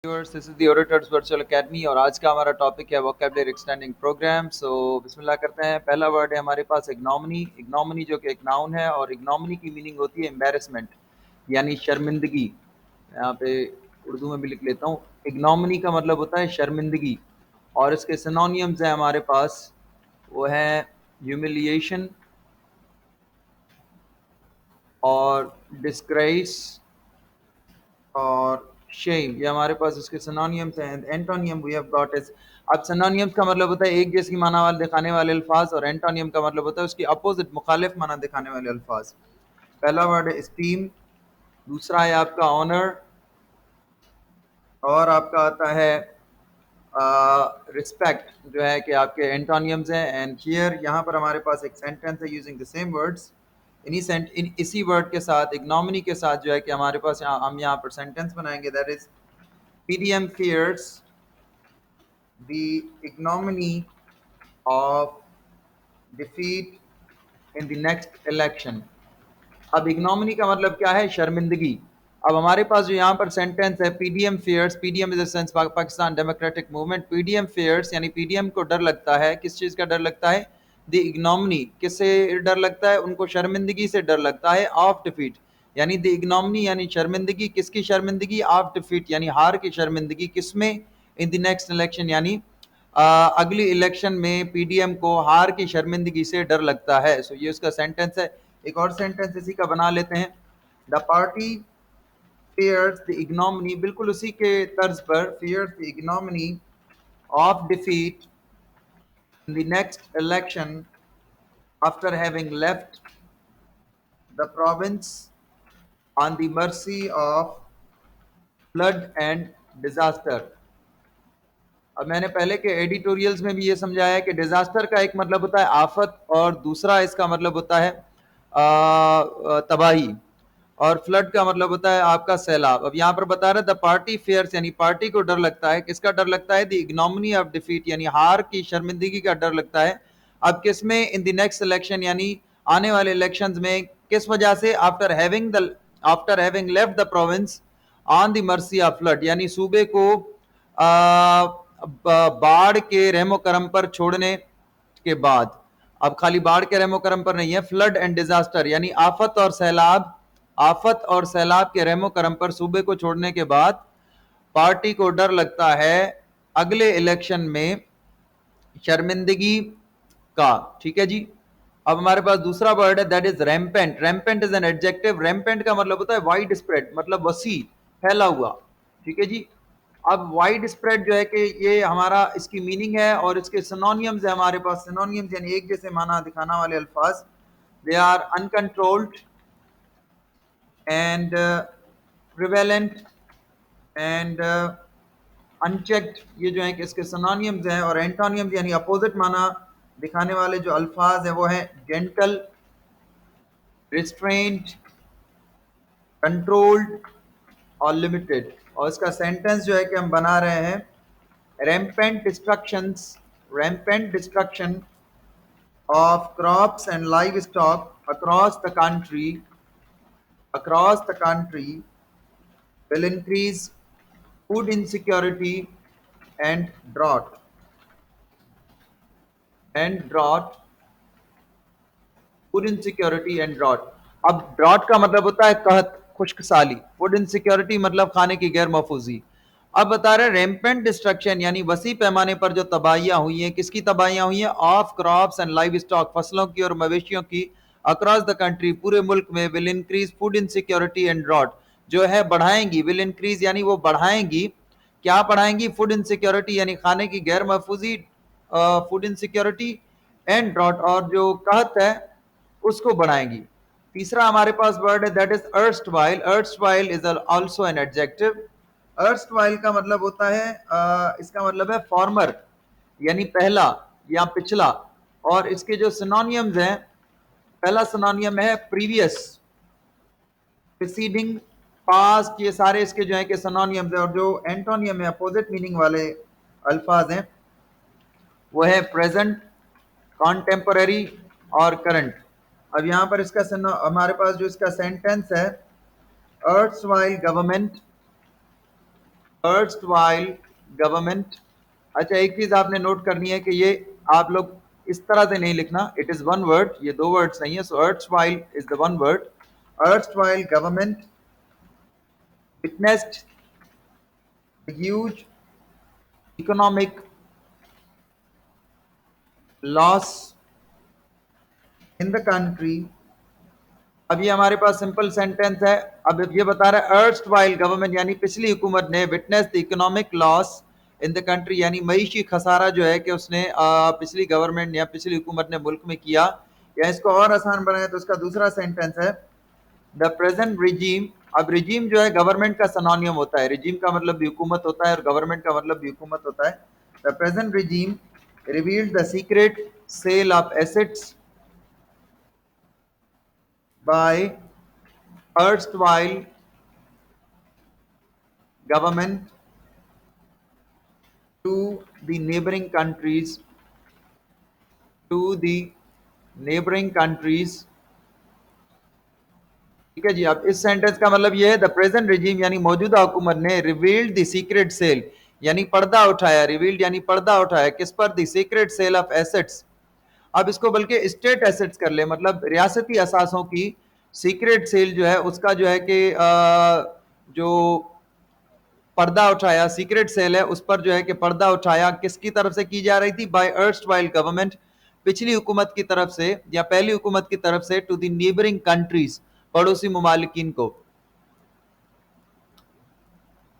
Viewers, this is the Orators Virtual Academy और आज का हमारा टॉपिक है वोकेबलरी एक्सटेंडिंग प्रोग्राम। सो बिस्मिल्लाह करते हैं। पहला वर्ड है हमारे पास इग्नोमिनी। इग्नोमिनी जो कि एक नाउन है और इग्नोमिनी की मीनिंग होती है एम्बेरसमेंट यानी शर्मिंदगी। यहाँ पे उर्दू में भी लिख लेता हूँ। इग्नोमिनी का मतलब होता है शर्मिंदगी और इसके सिनोनियम्स हैं हमारे पास, वो है ह्यूमिलिएशन और डिस्ग्रेस और शेम। ये हमारे पास इसके सिनोनियम्स हैं। Antonym we have got is, अब सिनोनियम्स का मतलब होता है एक जैसी माना वाले दिखाने वाले अल्फाज और एंटोनियम का मतलब होता है उसकी अपोजिट मुखालिफ माना दिखाने वाले अल्फाज। पहला वर्ड है एस्टीम, दूसरा है आपका ऑनर और आपका आता है रिस्पेक्ट जो है कि आपके एंटोनियम्स हैं। एंड हियर यहाँ पर हमारे पास एक सेंटेंस है यूजिंग द सेम वर्ड्स। इसी वर्ड के साथ इग्नोमिनी के साथ जो है कि हमारे पास हम यहाँ पर सेंटेंस बनाएंगे, that is PDM fears the ignominy of defeat in the next election। अब इग्नोमिनी का मतलब क्या है? शर्मिंदगी। अब हमारे पास जो यहाँ पर सेंटेंस है PDM fears, PDM is sense Pakistan democratic movement, PDM fears यानी पीडीएम को डर लगता है। किस चीज का डर लगता है? The ignominy. किससे डर लगता है? उनको शर्मिंदगी से डर लगता है। ऑफ डिफीट यानी द इग्नोमिनी यानी शर्मिंदगी। किसकी शर्मिंदगी? ऑफ डिफीट यानी हार की शर्मिंदगी। किसमें? इन द नेक्स्ट इलेक्शन यानी अगली इलेक्शन में पीडीएम को हार की शर्मिंदगी से डर लगता है। सो ये उसका सेंटेंस है। एक और सेंटेंस इसी का बना लेते हैं। The party fears the ignominy, बिल्कुल उसी के तर्ज पर, fears the ignominy of defeat in the next election after having left the province on the mercy of flood and disaster। अब मैंने पहले के एडिटोरियल्स में भी ये समझाया है कि डिजास्टर का एक मतलब होता है आफत और दूसरा इसका मतलब होता है तबाही, और फ्लड का मतलब होता है आपका सैलाब। अब यहाँ पर बता रहे द पार्टी फेयर्स यानी पार्टी को डर लगता है। किसका डर लगता है? द इग्नोमिनी ऑफ डिफीट यानी हार की शर्मिंदगी का डर लगता है। अब किसमें? इन द नेक्स्ट इलेक्शन यानी आने वाले इलेक्शंस में। किस वजह से? After having left the province on the mercy of flood यानी सूबे को बाढ़ के रहमो करम पर छोड़ने के बाद। अब खाली बाढ़ के रहमो करम पर नहीं है, फ्लड एंड डिजास्टर यानी आफत और सैलाब, आफत और सैलाब के रहमो करम पर सूबे को छोड़ने के बाद पार्टी को डर लगता है अगले इलेक्शन में शर्मिंदगी का। ठीक है जी। अब हमारे पास दूसरा वर्ड है that is rampant. Rampant is an adjective. Rampant का मतलब होता है वाइड स्प्रेड, मतलब वसी, फैला हुआ। ठीक है जी। अब वाइड स्प्रेड जो है कि ये हमारा इसकी मीनिंग है और इसके सिनोनियम्स है हमारे पास। सिनोनियम्स यानी एक जैसे माना दिखाना वाले अल्फाज। They are uncontrolled and prevalent and unchecked, ये जो है कि इसके सिनोनियम्स हैं। और एंटोनियम्स यानी अपोजिट माना दिखाने वाले जो अल्फाज हैं वो हैं जेंटल, रिस्ट्रेंट, कंट्रोल्ड और लिमिटेड। और इसका सेंटेंस जो है कि हम बना रहे हैं rampant destructions rampant destruction of crops and livestock across the country will increase food insecurity and drought food insecurity and drought. अब ड्रॉट का मतलब होता है कहत, खुश्क साली। फूड इनसिक्योरिटी मतलब खाने की गैर महफूजी। अब बता रहे रेम्पेंट डिस्ट्रक्शन यानी वसी पैमाने पर जो तबाहियां हुई हैं। किसकी तबाहियां हुई हैं? Of crops and live stock, फसलों की और मवेशियों की। अक्रॉस द कंट्री, पूरे मुल्क में। Will increase food insecurity and drought, जो है बढ़ाएंगी। विल इंक्रीज यानी वो बढ़ाएंगी। क्या बढ़ाएंगी? फूड इनसिक्योरिटी यानी खाने की गैर महफूजी, फूड इनसिक्योरिटी एंड ड्रॉट, और जो कहत है उसको बढ़ाएंगी। तीसरा हमारे पास वर्ड है that is erstwhile. Erstwhile is also an adjective. Erstwhile का मतलब होता है इसका मतलब है फॉर्मर यानी पहला या पिछला। और इसके जो सिनोनियम्स हैं, पहला सिनोनियम है प्रीवियस, प्रीसीडिंग, पास्ट, ये सारे इसके जो है कि सिनोनियम्स हैं। और जो एंटोनियम है अपोजिट मीनिंग वाले अल्फाज हैं वो है प्रेजेंट, कॉन्टेम्पररी और करंट। अब यहाँ पर इसका हमारे पास जो इसका सेंटेंस है, अर्ट्सवाइल गवर्नमेंट अर्स्ट वाइल गवर्नमेंट। अच्छा, एक चीज आपने नोट करनी है कि ये आप लोग इस तरह से नहीं लिखना, इट इज वन वर्ड, ये दो वर्ड्स नहीं है। So erstwhile is the one word. Erstwhile government witnessed a huge economic loss in the country। अब ये हमारे पास सिंपल सेंटेंस है। अब ये बता रहा है अर्स्ट वाइल गवर्नमेंट यानी पिछली हुकूमत ने witness the economic loss in the country, यानी मईशी खसारा जो है कि उसने पिछली गवर्नमेंट या पिछली हुकूमत ने मुल्क में किया। या इसको और आसान बनाए तो उसका दूसरा सेंटेंस है द प्रेजेंट रिजीम। अब रिजीम जो है गवर्नमेंट का सिनोनियम होता है, रिजीम का मतलब भी हुकूमत होता है और गवर्नमेंट का मतलब भी हुकूमत होता है। The present regime revealed the secret sale of assets by erstwhile government to the neighboring countries, to the neighboring countries। ठीक है जी। अब इस सेंटेंस का मतलब ये है द प्रेजेंट रिजीम यानी मौजूदा हुकूमत ने रिवील्ड द सीक्रेट सेल यानी पर्दा उठाया, रिवील्ड यानी पर्दा उठाया किस पर, the secret sale of assets. अब इसको बल्कि स्टेट एसेट्स कर ले, मतलब रियासती असासों की सीक्रेट सेल जो है उसका जो है कि जो पर्दा उठाया, सीक्रेट सेल है उस पर जो है कि पर्दा उठाया किसकी तरफ से की जा रही थी, बाय अर्स्ट वाइल गवर्नमेंट पिछली हुकूमत की तरफ से या पहली हुकूमत की तरफ से, टू द नेबरिंग कंट्रीज पड़ोसी मुमालिकीन को।